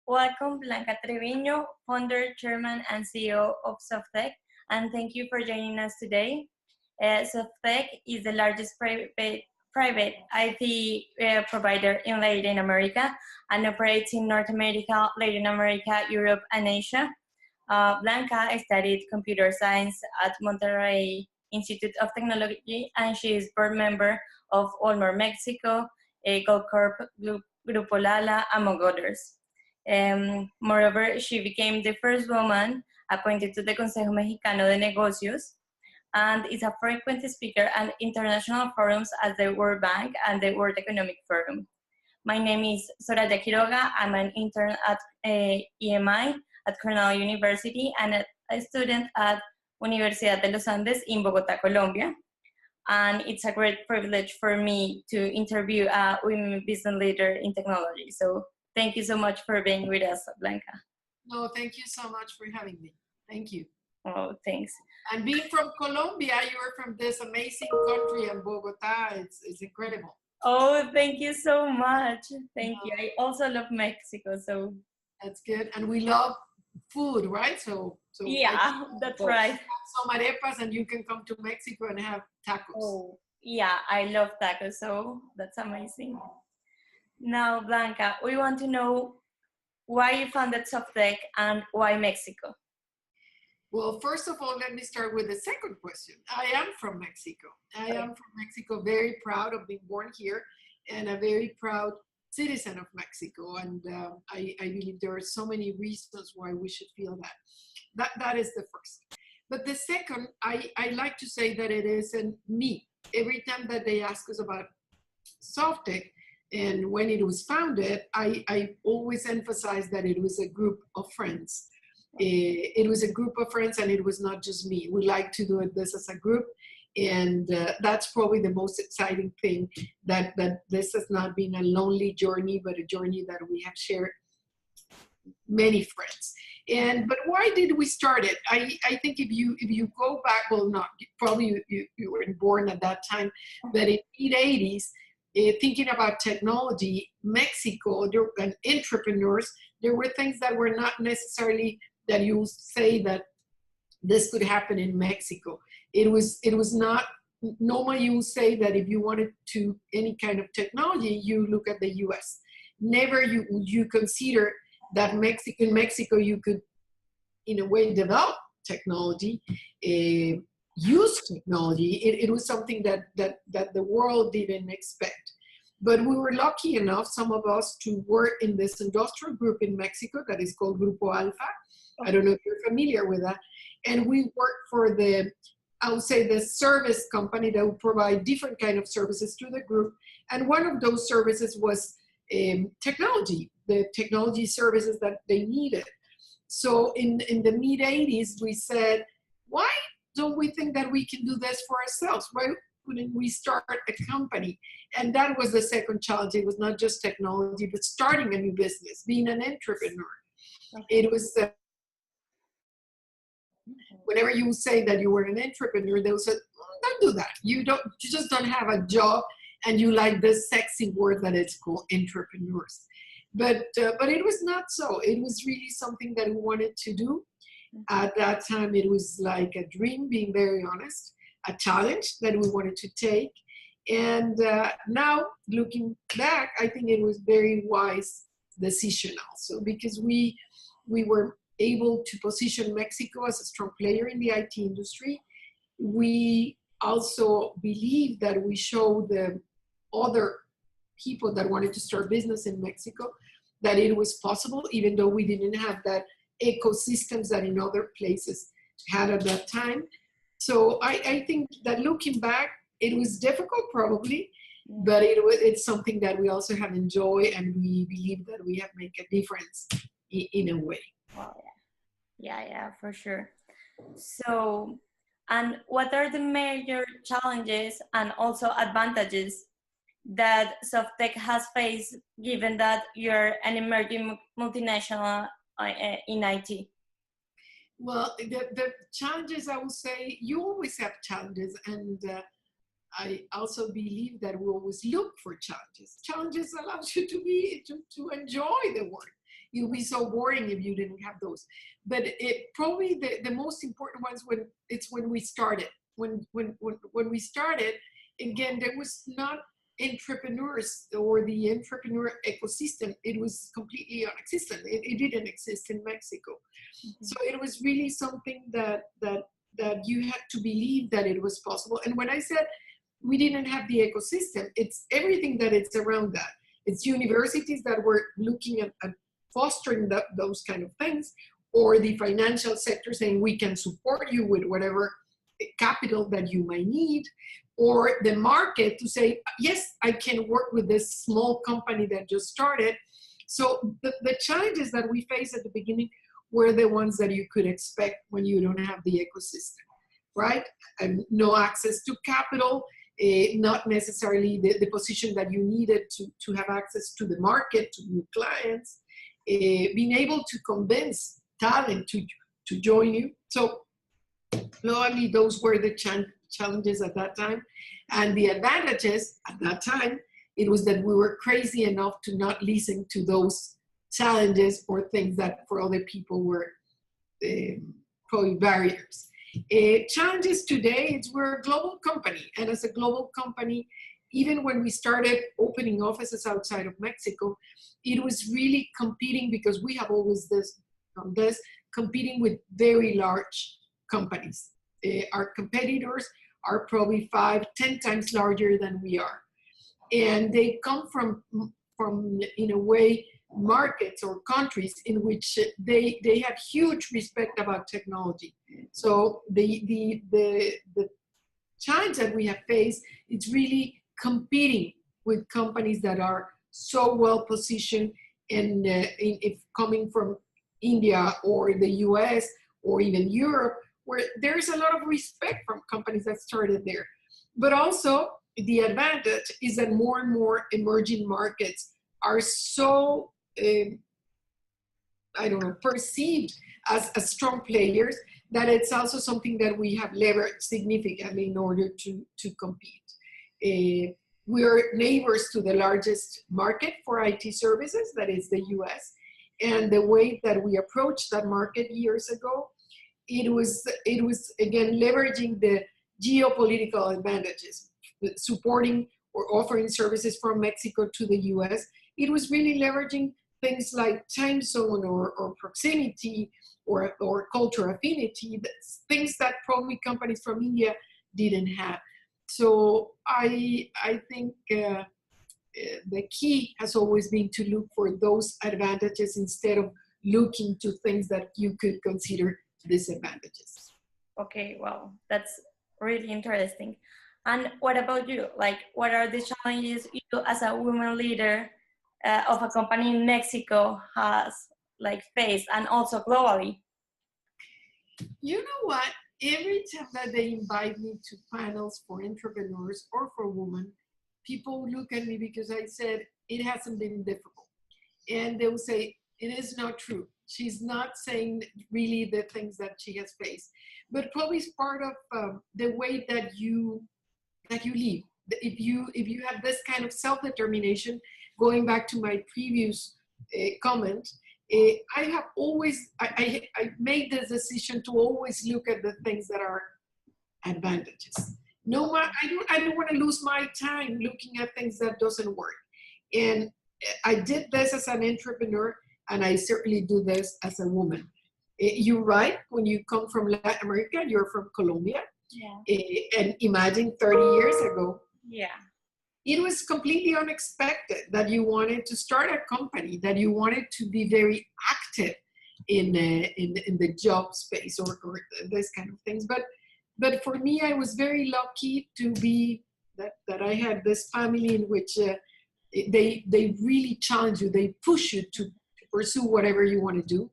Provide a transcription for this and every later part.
Welcome, Blanca Treviño, founder, chairman, and CEO of Softtek, and thank you for joining us today. Softtek is the largest private IT provider in Latin America and operates in North America, Latin America, Europe, and Asia. Blanca studied computer science at Monterrey Institute of Technology, and she is board member of Olmor Mexico, Goldcorp, Grupo Lala, among others. Moreover, she became the first woman appointed to the Consejo Mexicano de Negocios and is a frequent speaker at international forums as the World Bank and the World Economic Forum. My name is Soraya Quiroga. I'm an intern at EMI at Cornell University and a student at Universidad de los Andes in Bogota, Colombia. And it's a great privilege for me to interview a women business leader in technology. So thank you so much for being with us, Blanca. No, thank you so much for having me. Thank you. Oh, thanks. And being from Colombia, you're from this amazing country, and Bogota, it's incredible. Oh, thank you so much. Thank you. I also love Mexico, so. That's good. And we love food, right? So yeah, that's right. Have some arepas and you can come to Mexico and have tacos. Oh, yeah, I love tacos, so that's amazing. Now, Blanca, we want to know why you founded Softtek and why Mexico? Well, first of all, let me start with the second question. I am from Mexico. I am from Mexico, very proud of being born here and a very proud citizen of Mexico. And I believe there are so many reasons why we should feel that. That is the first. But the second, I like to say that it isn't me. Every time that they ask us about Softtek and when it was founded, I always emphasize that it was a group of friends. It was a group of friends and it was not just me. We like to do this as a group. And that's probably the most exciting thing, that this has not been a lonely journey, but a journey that we have shared many friends. But why did we start it? I think if you go back, well, not probably you weren't born at that time, but in the mid-80s, thinking about technology, Mexico, and entrepreneurs, there were things that were not necessarily that you say that this could happen in Mexico. It was not normal. You say that if you wanted to any kind of technology, you look at the US. Never you consider that in Mexico you could, in a way, develop technology, use technology. It was something that the world didn't expect. But we were lucky enough, some of us, to work in this industrial group in Mexico that is called Grupo Alfa. I don't know if you're familiar with that. And we worked for I would say, the service company that would provide different kind of services to the group. And one of those services was technology, the technology services that they needed. So in the mid-80s, we said, why don't we think that we can do this for ourselves? Why wouldn't we start a company? And that was the second challenge. It was not just technology, but starting a new business, being an entrepreneur. Okay. It was whenever you say that you were an entrepreneur, they would say, don't do that. You just don't have a job, and you like this sexy word that it's called entrepreneurs. But it was not so. It was really something that we wanted to do. At that time, it was like a dream, being very honest, a challenge that we wanted to take. And now, looking back, I think it was very wise decision also, because we were able to position Mexico as a strong player in the IT industry. We also believe that we showed the other people that wanted to start business in Mexico that it was possible, even though we didn't have that ecosystems that in other places had at that time. So I think that looking back, it was difficult probably, but it's something that we also have enjoyed, and we believe that we have made a difference in a way. Oh, yeah, for sure. So, and what are the major challenges and also advantages that Softtek has faced, given that you're an emerging multinational in IT? Well, the challenges, I would say, you always have challenges, and I also believe that we always look for challenges. Challenges allows you to enjoy the work. it'll be so boring if you didn't have those. But it probably the most important ones when we started. When we started, again, there was not entrepreneurs or the entrepreneur ecosystem. It was completely non-existent. It didn't exist in Mexico. So it was really something that you had to believe that it was possible. And when I said we didn't have the ecosystem, it's everything that is around that. It's universities that were looking at fostering those kind of things, or the financial sector saying we can support you with whatever capital that you might need, or the market to say, yes, I can work with this small company that just started. So the challenges that we faced at the beginning were the ones that you could expect when you don't have the ecosystem, right? And no access to capital, not necessarily the position that you needed to have access to the market, to new clients, being able to convince talent to join you. So probably those were the challenges at that time. And the advantages at that time, it was that we were crazy enough to not listen to those challenges or things that for other people were probably barriers. Challenges today, we're a global company. And as a global company, even when we started opening offices outside of Mexico, it was really competing, because we have always competing with very large companies. Our competitors are probably 5-10 times larger than we are. And they come from in a way, markets or countries in which they have huge respect about technology. So the challenge that we have faced, it's really competing with companies that are so well positioned, and if coming from India or the US or even Europe, where there's a lot of respect from companies that started there. But also the advantage is that more and more emerging markets are so perceived as strong players, that it's also something that we have leveraged significantly in order to compete. We are neighbors to the largest market for IT services, that is the US. And the way that we approached that market years ago, it was again leveraging the geopolitical advantages, supporting or offering services from Mexico to the US. It was really leveraging things like time zone or proximity or cultural affinity, things that probably companies from India didn't have. So I think the key has always been to look for those advantages instead of looking to things that you could consider disadvantages. Okay, well, that's really interesting. And what about you? Like, what are the challenges you as a woman leader of a company in Mexico has like faced, and also globally? You know what? Every time that they invite me to panels for entrepreneurs or for women, people look at me because I said it hasn't been difficult. And they will say, it is not true. She's not saying really the things that she has faced. But probably it's part of the way that you live. If you have this kind of self-determination, going back to my previous comment, I have always, I made this decision to always look at the things that are advantages. No matter, I don't want to lose my time looking at things that doesn't work. And I did this as an entrepreneur, and I certainly do this as a woman. You're right, when you come from Latin America, you're from Colombia. Yeah. And imagine 30 years ago. Yeah. It was completely unexpected that you wanted to start a company, that you wanted to be very active in the job space or this kind of things. But for me, I was very lucky to be that I had this family in which they really challenge you, they push you to pursue whatever you want to do.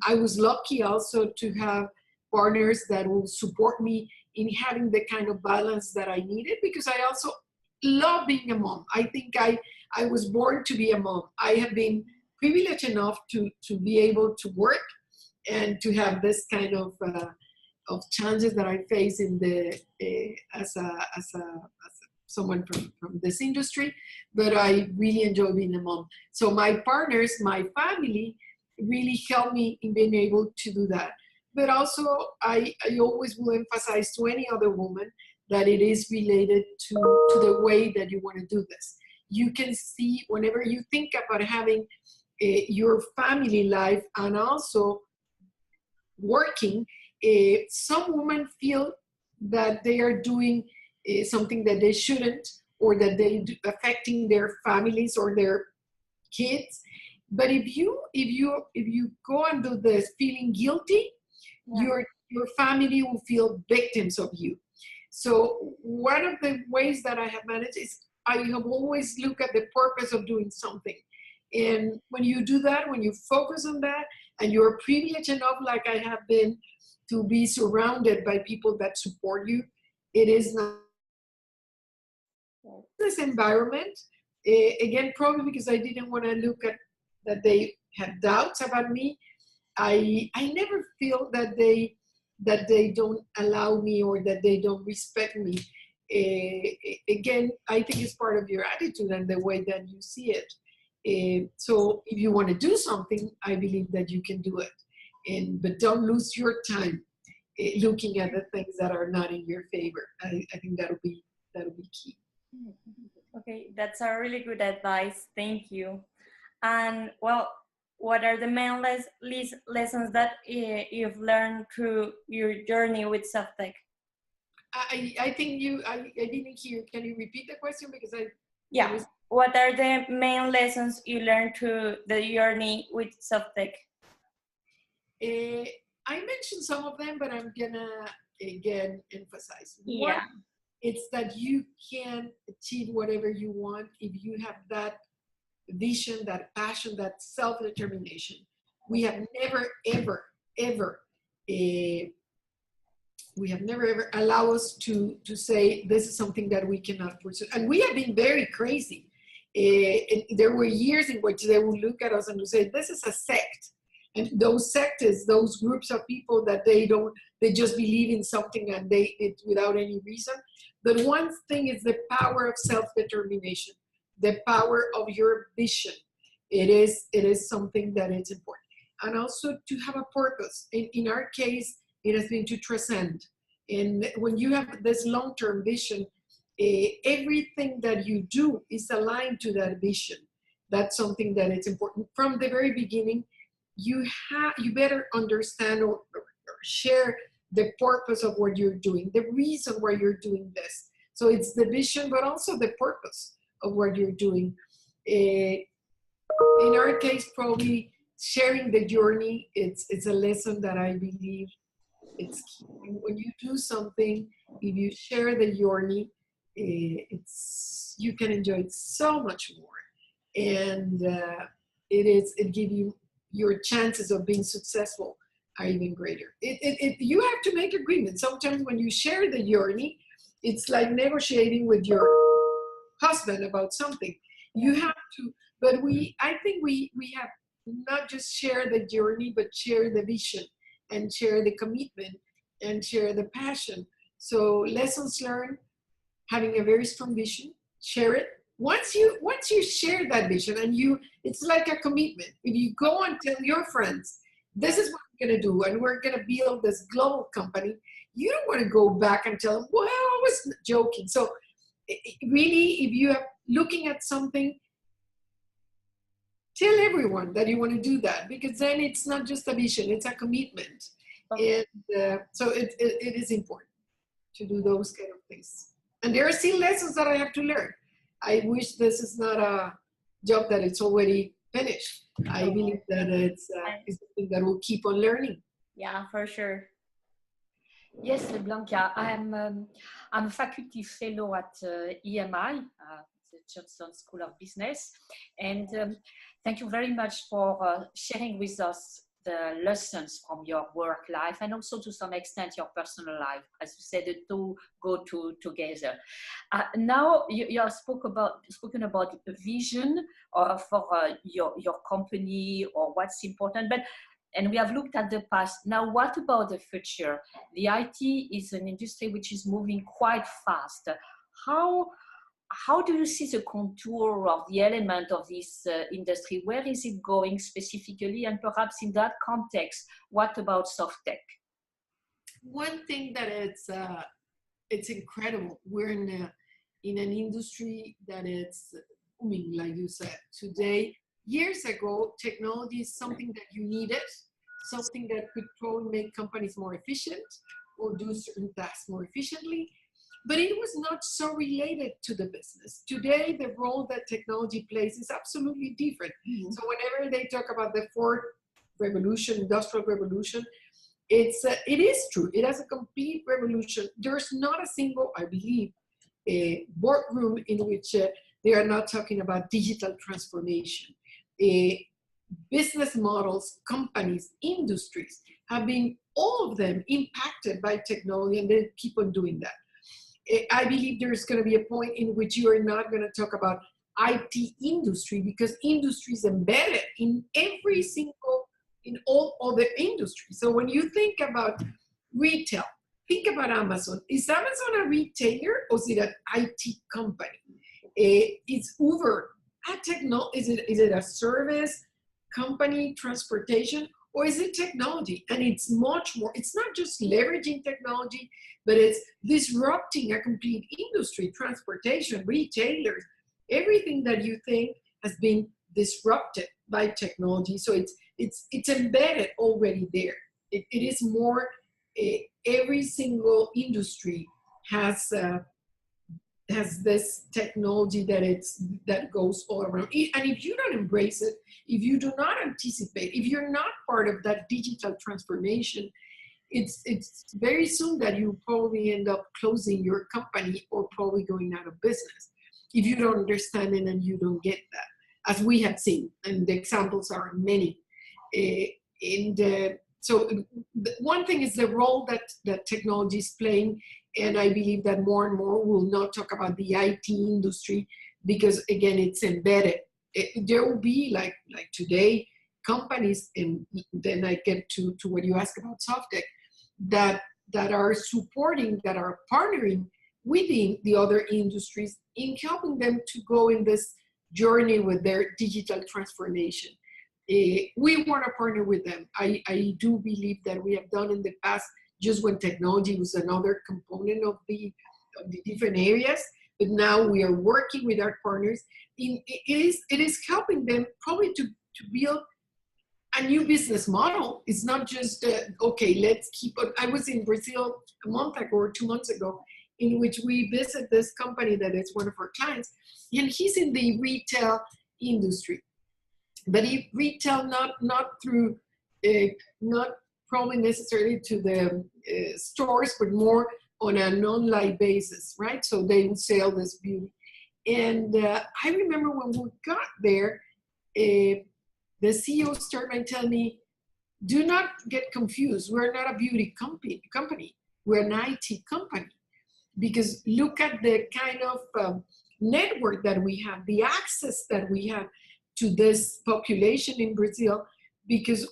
I was lucky also to have partners that will support me in having the kind of balance that I needed, because I also love being a mom. I think I was born to be a mom. I have been privileged enough to be able to work and to have this kind of challenges that I face in the as someone from this industry, but I really enjoy being a mom. So my partners, my family, really helped me in being able to do that. But also, I always will emphasize to any other woman that it is related to the way that you want to do this. You can see whenever you think about having your family life and also working, some women feel that they are doing something that they shouldn't, or that they do affecting their families or their kids. But if you go and do this feeling guilty, your family will feel victims of you. So one of the ways that I have managed is I have always looked at the purpose of doing something. And when you do that, when you focus on that, and you're privileged enough, like I have been, to be surrounded by people that support you, it is not this environment. Again, probably because I didn't want to look at that they had doubts about me. I never feel that they don't allow me or that they don't respect me. Again, I think it's part of your attitude and the way that you see it. So if you want to do something, I believe that you can do it. But don't lose your time looking at the things that are not in your favor. I think that'll be key. Okay, that's a really good advice. Thank you. And well, what are the main lessons that you've learned through your journey with Softtek? I think I didn't hear. Can you repeat the question? Because yeah. What are the main lessons you learned through the journey with Softtek? I mentioned some of them, but I'm gonna again emphasize. Yeah. One, it's that you can achieve whatever you want if you have that vision, that passion, that self-determination. We have never, ever allow us to say this is something that we cannot pursue. And we have been very crazy. There were years in which they would look at us and would say, this is a sect. And those sects, those groups of people that they just believe in something and it without any reason. But one thing is the power of self-determination, the power of your vision. It is something that is important. And also to have a purpose. In our case, it has been to transcend. And when you have this long-term vision, everything that you do is aligned to that vision. That's something that is important. From the very beginning, you better understand or share the purpose of what you're doing, the reason why you're doing this. So it's the vision, but also the purpose of what you're doing. In our case, probably sharing the journey, it's a lesson that I believe it's key. When you do something, if you share the journey, you can enjoy it so much more, and it gives you your chances of being successful are even greater. You have to make agreements. Sometimes when you share the journey, it's like negotiating with your husband about something. You have to, but I think we have not just share the journey, but share the vision and share the commitment and share the passion. So lessons learned, having a very strong vision, share it. Once you share that vision and it's like a commitment. If you go and tell your friends, this is what we're gonna do and we're gonna build this global company, you don't wanna go back and tell them, well, I was joking. So really, if you are looking at something, tell everyone that you want to do that, because then it's not just a vision, it's a commitment. Okay. And so it is important to do those kind of things. And there are still lessons that I have to learn. I wish this is not a job that it's already finished. I believe that it's something that we'll keep on learning. Yeah, for sure. Yes, Blanca, I'm a faculty fellow at EMI, the Johnson School of Business, and thank you very much for sharing with us the lessons from your work life and also to some extent your personal life. As you said, the two go together. Now you have spoken about vision for your company or what's important, and we have looked at the past. Now, what about the future? The IT is an industry which is moving quite fast. How how do you see the contour of the element of this industry? Where is it going specifically? And perhaps in that context, what about Softtek? One thing that it's incredible. We're in an industry that it's booming, like you said. Today, years ago, technology is something that you needed, something that could probably make companies more efficient or do certain tasks more efficiently, but it was not so related to the business. Today, the role that technology plays is absolutely different. Mm-hmm. So whenever they talk about the fourth revolution, industrial revolution, it is true. It has a complete revolution. There's not a single, I believe, a boardroom in which they are not talking about digital transformation. Business models, companies, industries have been, all of them, impacted by technology, and they keep on doing that. I believe there's going to be a point in which you are not going to talk about IT industry, because industry is embedded in every single, in all other industries. So when you think about retail, think about Amazon. Is Amazon a retailer or is it an IT company? Is Uber is it a service company, transportation, or is it technology? And it's much more. It's not just leveraging technology, but it's disrupting a complete industry, transportation, retailers, everything that you think has been disrupted by technology. So it's embedded already there. It is more, every single industry has this technology that goes all around. And if you don't embrace it, if you do not anticipate, if you're not part of that digital transformation, it's very soon that you probably end up closing your company or probably going out of business if you don't understand it and you don't get that, as we have seen, and the examples are many. So one thing is the role that technology is playing, and I believe that more and more will not talk about the IT industry because, again, it's embedded. There will be, like today, companies, and then I get to what you asked about Softtek, that are supporting, that are partnering within the other industries in helping them to go in this journey with their digital transformation. We want to partner with them. I do believe that we have done in the past, just when technology was another component of the different areas, but now we are working with our partners. It is helping them probably to build a new business model. It's not just, okay, let's keep it. I was in Brazil a month ago or 2 months ago, in which we visit this company that is one of our clients, and he's in the retail industry. But he retail not through, not probably necessarily to the stores, but more on an online basis, right? So they would sell this beauty. And I remember when we got there, the CEO started by telling me, do not get confused. We're not a beauty company. We're an IT company. Because look at the kind of network that we have, the access that we have to this population in Brazil, because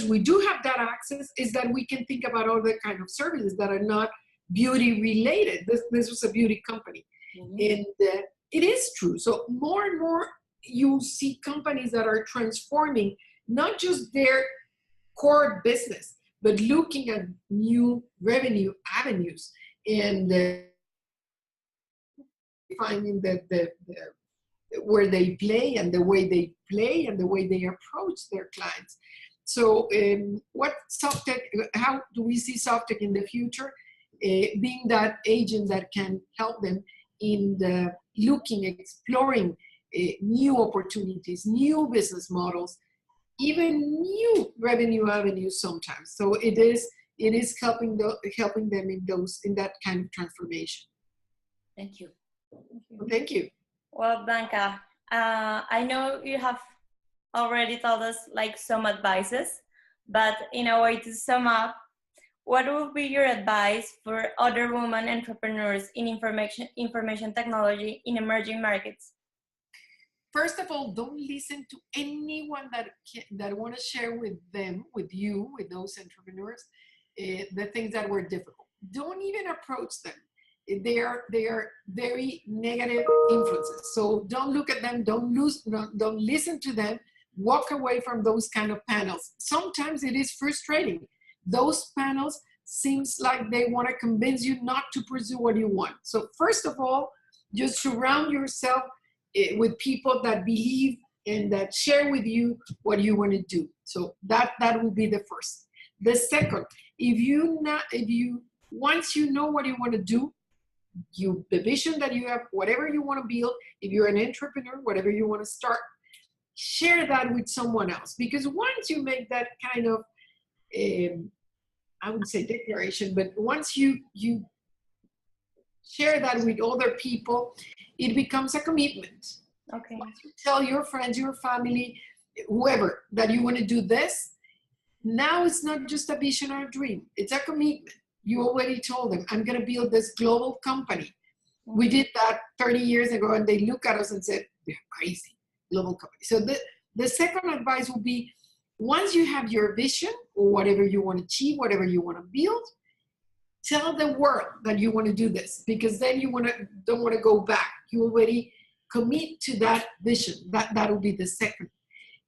we do have that access, is that we can think about other kind of services that are not beauty related. This was a beauty company. Mm-hmm. And it is true. So more and more you see companies that are transforming not just their core business, but looking at new revenue avenues and finding that where they play and the way they play and the way they approach their clients. So what Softtek, how do we see Softtek in the future? Being that agent that can help them in exploring new opportunities, new business models, even new revenue avenues sometimes. So it is helping them in that kind of transformation. Thank you. Thank you. Well, Blanca, I know you have already told us like some advices, but in a way to sum up, what would be your advice for other women entrepreneurs in information technology in emerging markets? First of all, don't listen to anyone that want to share with those entrepreneurs, the things that were difficult. Don't even approach them. they are very negative influences. So don't look at them, don't listen to them, walk away from those kind of panels. Sometimes it is frustrating. Those panels seems like they want to convince you not to pursue what you want. So first of all, just surround yourself with people that believe and that share with you what you want to do. So that will be the first. The second, once you know what you want to do, the vision that you have, whatever you want to build, if you're an entrepreneur, whatever you want to start, share that with someone else. Because once you make that kind of, I would say declaration, but once you share that with other people, it becomes a commitment. Okay. Once you tell your friends, your family, whoever, that you want to do this, now it's not just a vision or a dream, it's a commitment. You already told them, I'm going to build this global company. We did that 30 years ago, and they look at us and said, they're crazy, global company. So the second advice will be, once you have your vision or whatever you want to achieve, whatever you want to build, tell the world that you want to do this, because then you don't want to go back. You already commit to that vision. That will be the second.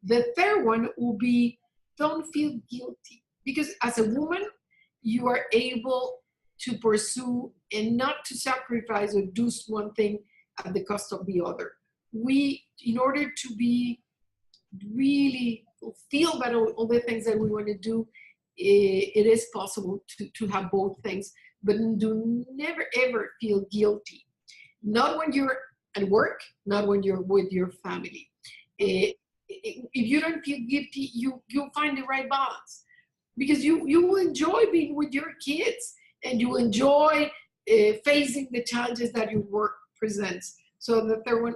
The third one will be, don't feel guilty, because as a woman, you are able to pursue and not to sacrifice or do one thing at the cost of the other. In order to be really fulfill that all the things that we want to do, it is possible to have both things, but do never ever feel guilty. Not when you're at work, not when you're with your family. If you don't feel guilty, you'll find the right balance, because you will enjoy being with your kids, and you enjoy facing the challenges that your work presents. So the third one,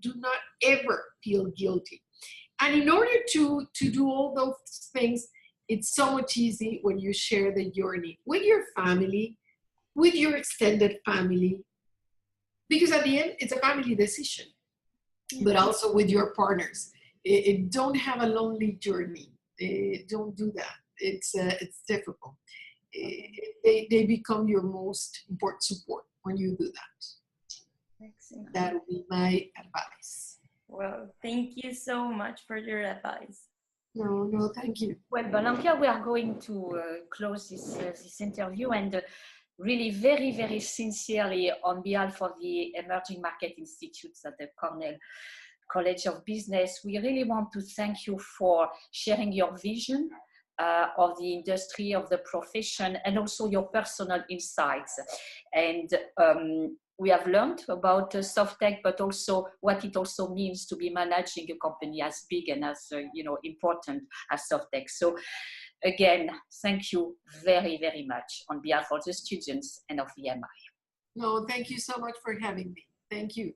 do not ever feel guilty. And in order to do all those things, it's so much easy when you share the journey with your family, with your extended family, because at the end, it's a family decision, but also with your partners. Don't have a lonely journey. Don't do that. It's difficult. They become your most important support when you do that. Excellent. That would be my advice. Well, thank you so much for your advice. No, thank you. Well, Blanca, we are going to close this interview, and really very, very sincerely on behalf of the Emerging Market Institutes at the Cornell College of Business, we really want to thank you for sharing your vision of the industry, of the profession, and also your personal insights. And we have learned about Softtek, but also what it also means to be managing a company as big and as important as Softtek. So again, thank you very, very much on behalf of the students and of the MI. No, thank you so much for having me. Thank you.